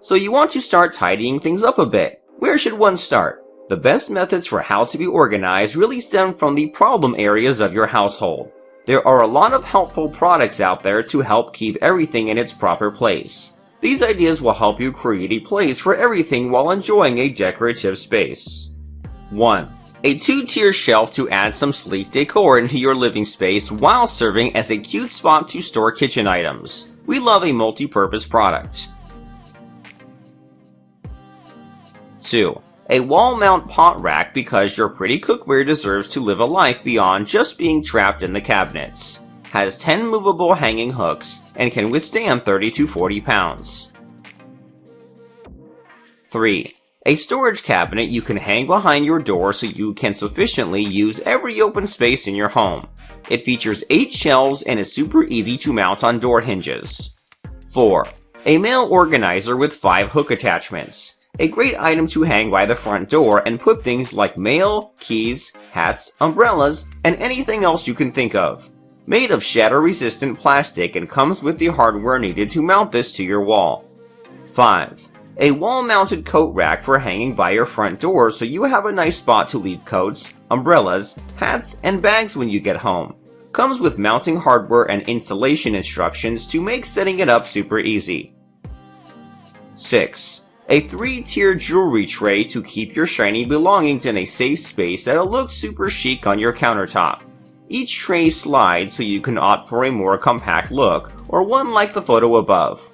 So you want to start tidying things up a bit. Where should one start? The best methods for how to be organized really stem from the problem areas of your household. There are a lot of helpful products out there to help keep everything in its proper place. These ideas will help you create a place for everything while enjoying a decorative space. 1. A 2-tier shelf to add some sleek decor into your living space while serving as a cute spot to store kitchen items. We love a multi-purpose product. 2. A wall mount pot rack because your pretty cookware deserves to live a life beyond just being trapped in the cabinets. Has 10 movable hanging hooks and can withstand 30 to 40 pounds. 3. A storage cabinet you can hang behind your door so you can sufficiently use every open space in your home. It features 8 shelves and is super easy to mount on door hinges. 4. A mail organizer with 5 hook attachments. A great item to hang by the front door and put things like mail, keys, hats, umbrellas, and anything else you can think of. Made of shatter-resistant plastic and comes with the hardware needed to mount this to your wall. 5. A wall-mounted coat rack for hanging by your front door so you have a nice spot to leave coats, umbrellas, hats, and bags when you get home. Comes with mounting hardware and installation instructions to make setting it up super easy. 6. A 3-tier jewelry tray to keep your shiny belongings in a safe space that'll look super chic on your countertop. Each tray slides so you can opt for a more compact look, or one like the photo above.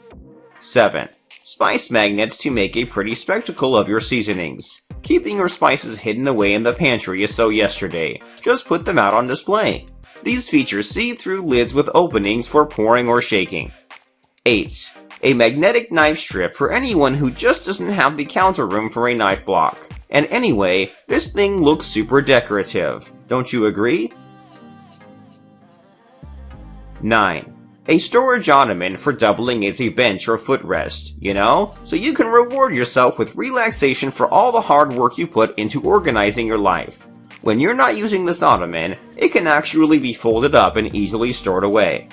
7. Spice magnets to make a pretty spectacle of your seasonings. Keeping your spices hidden away in the pantry is so yesterday. Just put them out on display. These feature see-through lids with openings for pouring or shaking. 8. A magnetic knife strip for anyone who just doesn't have the counter room for a knife block. And anyway, this thing looks super decorative. Don't you agree? 9. A storage ottoman for doubling as a bench or footrest, you know? So you can reward yourself with relaxation for all the hard work you put into organizing your life. When you're not using this ottoman, it can actually be folded up and easily stored away.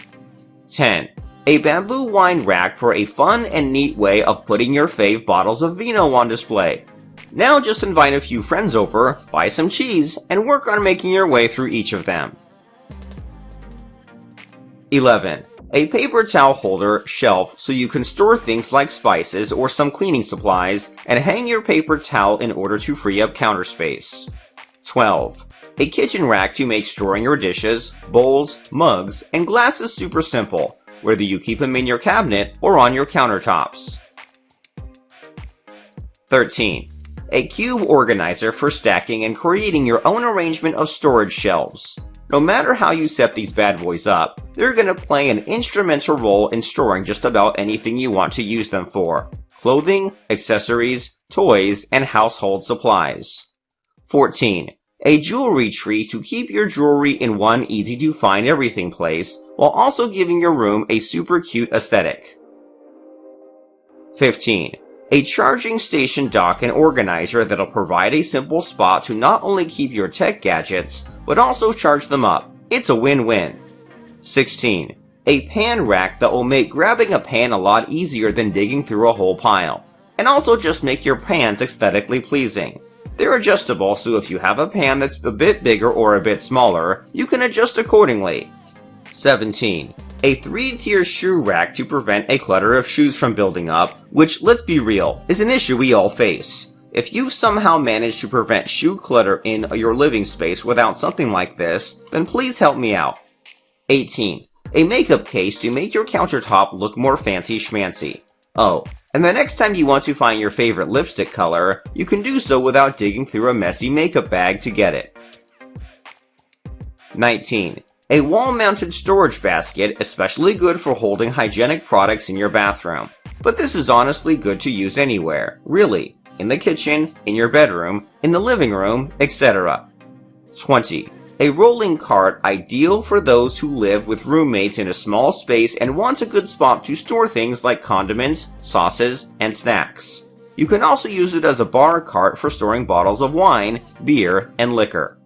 10. A bamboo wine rack for a fun and neat way of putting your fave bottles of vino on display. Now just invite a few friends over, buy some cheese, and work on making your way through each of them. 11. A paper towel holder shelf so you can store things like spices or some cleaning supplies and hang your paper towel in order to free up counter space. 12. A kitchen rack to make storing your dishes, bowls, mugs, and glasses super simple, whether you keep them in your cabinet or on your countertops. 13. A cube organizer for stacking and creating your own arrangement of storage shelves. No matter how you set these bad boys up, they're going to play an instrumental role in storing just about anything you want to use them for. Clothing, accessories, toys, and household supplies. 14. A jewelry tree to keep your jewelry in one easy-to-find everything place, while also giving your room a super cute aesthetic. 15. A charging station dock and organizer that'll provide a simple spot to not only keep your tech gadgets, but also charge them up. It's a win-win. 16. A pan rack that will make grabbing a pan a lot easier than digging through a whole pile, and also just make your pans aesthetically pleasing. They're adjustable, so if you have a pan that's a bit bigger or a bit smaller, you can adjust accordingly. 17. A 3-tier shoe rack to prevent a clutter of shoes from building up, which, let's be real, is an issue we all face. If you've somehow managed to prevent shoe clutter in your living space without something like this, then please help me out. 18. A makeup case to make your countertop look more fancy schmancy. Oh, and the next time you want to find your favorite lipstick color, you can do so without digging through a messy makeup bag to get it. 19. A wall-mounted storage basket, especially good for holding hygienic products in your bathroom. But this is honestly good to use anywhere, really. In the kitchen, in your bedroom, in the living room, etc. 20. A rolling cart ideal for those who live with roommates in a small space and want a good spot to store things like condiments, sauces, and snacks. You can also use it as a bar cart for storing bottles of wine, beer, and liquor.